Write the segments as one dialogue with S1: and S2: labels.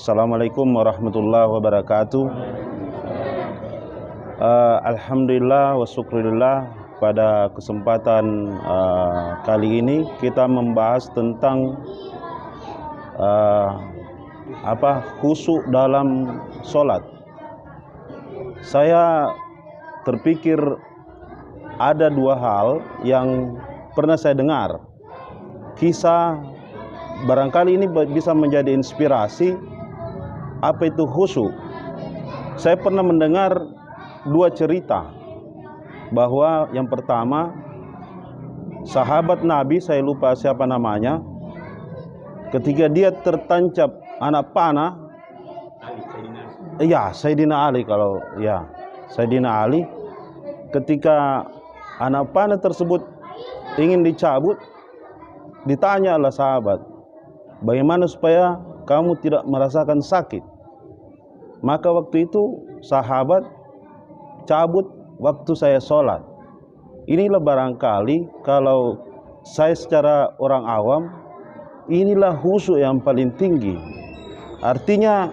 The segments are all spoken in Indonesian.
S1: Assalamualaikum warahmatullahi wabarakatuh. Alhamdulillah wa syukurillah, pada kesempatan kali ini kita membahas tentang khusyuk dalam sholat. Saya terpikir ada dua hal yang pernah saya dengar. Kisah barangkali ini bisa menjadi inspirasi apa itu khusyuk. Saya pernah mendengar dua cerita, bahwa yang pertama sahabat Nabi, saya lupa siapa namanya, ketika dia tertancap anak panah, Sayyidina Ali, Sayyidina Ali, ketika anak panah tersebut ingin dicabut, ditanya oleh sahabat, bagaimana supaya kamu tidak merasakan sakit? Maka waktu itu sahabat cabut waktu saya sholat. Inilah barangkali kalau saya secara orang awam, inilah khusyuk yang paling tinggi. Artinya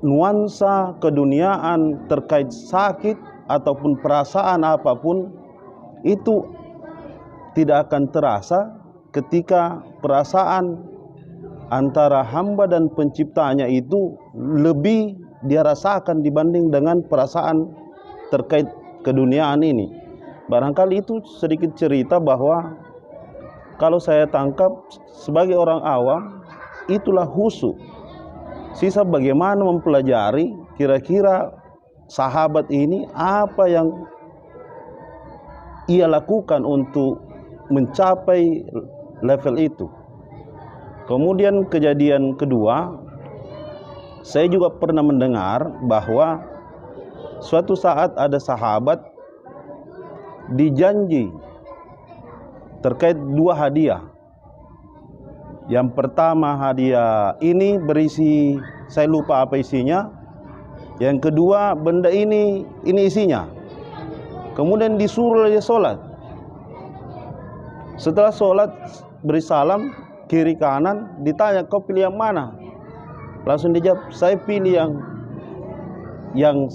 S1: nuansa keduniaan terkait sakit ataupun perasaan apapun itu tidak akan terasa ketika perasaan antara hamba dan penciptanya itu lebih dia rasakan dibanding dengan perasaan terkait keduniaan ini. Barangkali itu sedikit cerita bahwa kalau saya tangkap sebagai orang awam, itulah khusyuk. Sisa bagaimana mempelajari kira-kira sahabat ini apa yang ia lakukan untuk mencapai level itu. Kemudian kejadian kedua, saya juga pernah mendengar bahwa suatu saat ada sahabat dijanji terkait dua hadiah. Yang pertama hadiah ini berisi, saya lupa apa isinya. Yang kedua benda ini isinya. Kemudian disuruh dia sholat. Setelah sholat beri salam kiri kanan, ditanya kau pilih yang mana? Langsung dijawab, saya pilih yang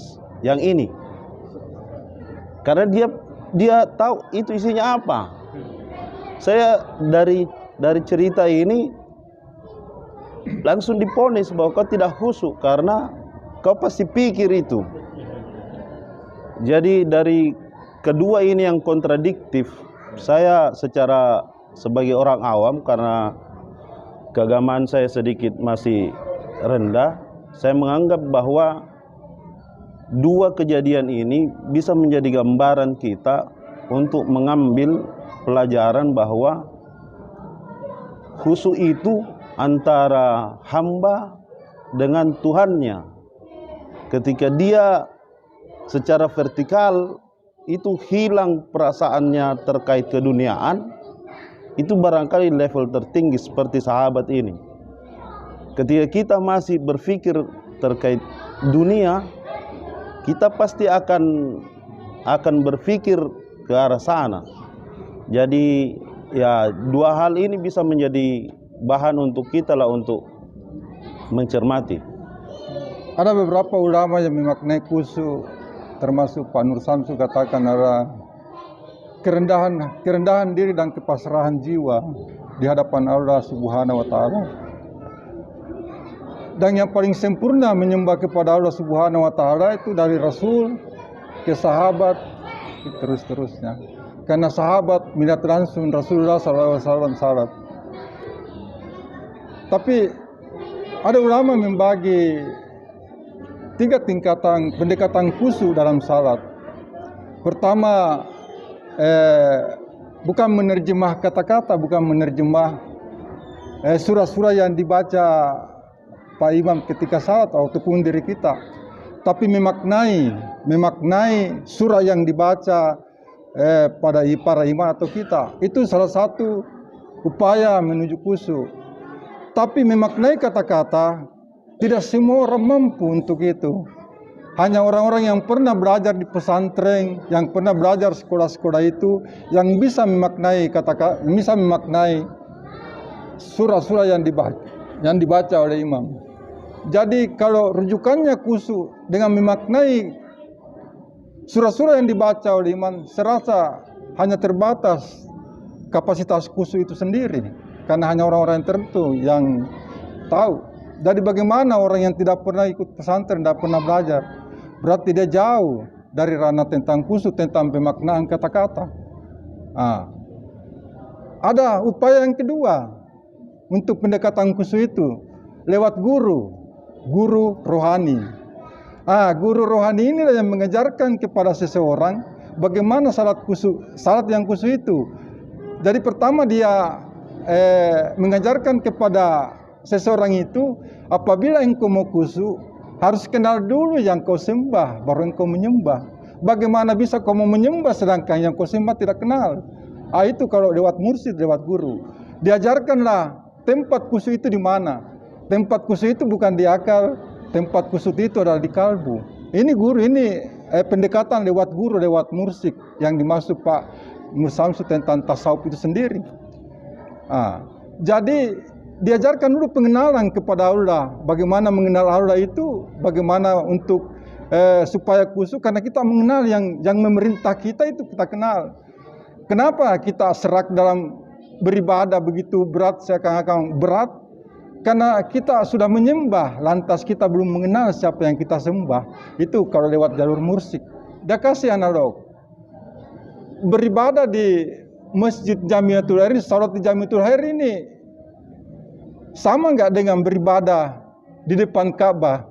S1: ini. Karena dia tahu itu isinya apa. Saya dari cerita ini langsung diponis bahwa kau tidak khusyuk karena kau pasti pikir itu. Jadi dari kedua ini yang kontradiktif, saya sebagai orang awam, karena keagamaan saya sedikit masih rendah, saya menganggap bahwa dua kejadian ini bisa menjadi gambaran kita untuk mengambil pelajaran bahwa khusyuk itu antara hamba dengan Tuhannya. Ketika dia secara vertikal itu hilang perasaannya terkait keduniaan, itu barangkali level tertinggi seperti sahabat ini. Ketika kita masih berpikir terkait dunia, kita pasti akan berpikir ke arah sana. Jadi ya, dua hal ini bisa menjadi bahan untuk kita untuk mencermati.
S2: Ada beberapa ulama yang memaknai khusyuk, termasuk Pak Nur Samsu katakan ada kerendahan diri dan kepasrahan jiwa di hadapan Allah Subhanahu wa taala. Dan yang paling sempurna menyembah kepada Allah Subhanahu wa taala itu dari Rasul ke sahabat terus-terusnya. Karena sahabat melihat langsung Rasulullah SAW salat. Tapi ada ulama membagi 3 tingkatan pendekatan khusyuk dalam salat. Pertama, bukan menerjemah kata-kata, bukan menerjemah surah-surah yang dibaca Pak Imam ketika salat ataupun diri kita, tapi memaknai surah yang dibaca pada para imam atau kita. Itu salah satu upaya menuju khusyuk. Tapi memaknai kata-kata, tidak semua orang mampu untuk itu. Hanya orang-orang yang pernah belajar di pesantren, yang pernah belajar sekolah-sekolah itu, yang bisa memaknai kata-kata, bisa memaknai surah-surah yang yang dibaca oleh imam. Jadi kalau rujukannya khusyuk dengan memaknai surah-surah yang dibaca oleh imam, serasa hanya terbatas kapasitas khusyuk itu sendiri, karena hanya orang-orang tertentu yang tahu. Jadi bagaimana orang yang tidak pernah ikut pesantren, tidak pernah belajar, berarti dia jauh dari ranah tentang khusyuk, tentang pemaknaan kata-kata. Ada upaya yang kedua untuk pendekatan khusyuk itu lewat guru rohani. Guru rohani inilah yang mengajarkan kepada seseorang bagaimana salat yang khusyuk itu. Jadi pertama dia mengajarkan kepada seseorang itu, apabila engkau mau khusyuk, harus kenal dulu yang kau sembah, baru engkau menyembah. Bagaimana bisa kau mau menyembah sedangkan yang kau sembah tidak kenal? Itu kalau lewat mursyid, lewat guru. Diajarkanlah tempat khusyuk itu di mana. Tempat khusyuk itu bukan di akal, tempat khusyuk itu adalah di kalbu. Ini guru, ini pendekatan lewat guru, lewat mursyid yang dimaksud Pak Nur Samsu tentang tasawuf itu sendiri. Jadi diajarkan dulu pengenalan kepada Allah. Bagaimana mengenal Allah itu, bagaimana untuk supaya khusyuk, karena kita mengenal yang memerintah kita itu kita kenal. Kenapa kita serak dalam beribadah begitu berat, seakan-akan berat? Karena kita sudah menyembah, lantas kita belum mengenal siapa yang kita sembah. Itu kalau lewat jalur mursyid. Dia kasih analog. Beribadah di Masjid Jamiatul Khair, salat di Jamiatul Khair ini sama nggak dengan beribadah di depan Ka'bah?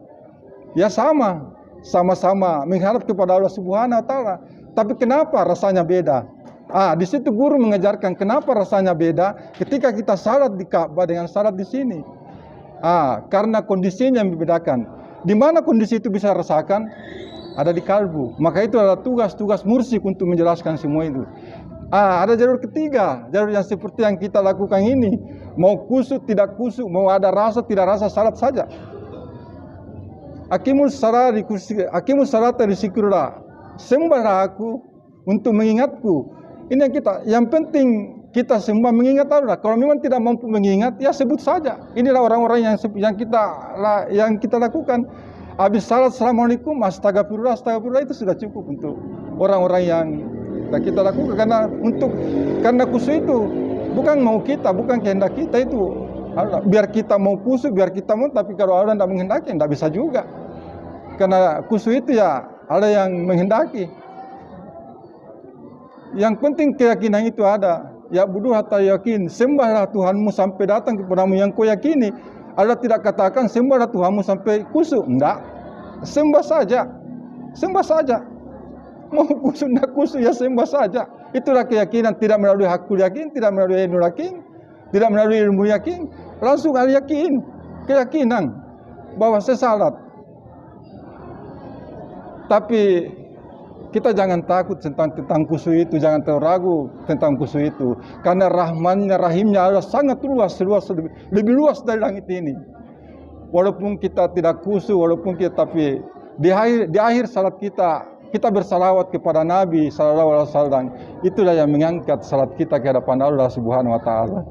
S2: Ya sama, sama-sama menghadap kepada Allah Subhanahu wa Ta'ala. Tapi kenapa rasanya beda? Di situ guru mengajarkan kenapa rasanya beda ketika kita salat di Ka'bah dengan salat di sini. Karena kondisinya yang membedakan. Di mana kondisi itu bisa rasakan? Ada di kalbu. Maka itu adalah tugas-tugas mursyid untuk menjelaskan semua itu. Ada jalur ketiga, jalur yang seperti yang kita lakukan ini. Mau khusyuk, tidak khusyuk, mau ada rasa, tidak rasa, salat saja. Aqimus salata li zikrullah. Sembahlah aku untuk mengingatku. Ini yang penting kita sembah mengingat Allah. Kalau memang tidak mampu mengingat, ya sebut saja. Inilah orang-orang yang kita lakukan. Habis salat assalamualaikum, astagfirullah itu sudah cukup untuk orang-orang yang kita lakukan, karena khusyuk itu bukan mau kita, bukan kehendak kita itu. Biar kita mau khusyuk, biar kita mau, tapi kalau Allah tidak menghendaki, tidak bisa juga. Karena khusyuk itu ya ada yang menghendaki. Yang penting keyakinan itu ada. Ya buduh hatta yakin, sembahlah Tuhanmu sampai datang kepadamu yang kau yakini. Allah tidak katakan sembahlah Tuhanmu sampai khusyuk. Enggak. Sembah saja. Sembah saja. Mau khusyuk, tidak khusyuk, ya sembah saja. Itulah keyakinan, tidak melalui hakul yakin, tidak melalui ilmu yakin, tidak melalui ilmu yakin. Langsung al yakin. Keyakinan bahwa saya salat. Tapi kita jangan takut tentang khusyuk itu, jangan terragu tentang khusyuk itu. Karena rahmannya, rahimnya Allah sangat luas, lebih luas dari langit ini. Walaupun kita tidak khusyuk, tapi di akhir salat kita bersalawat kepada Nabi SAW. Itulah yang mengangkat salat kita ke hadapan Allah Subhanahu wa Ta'ala.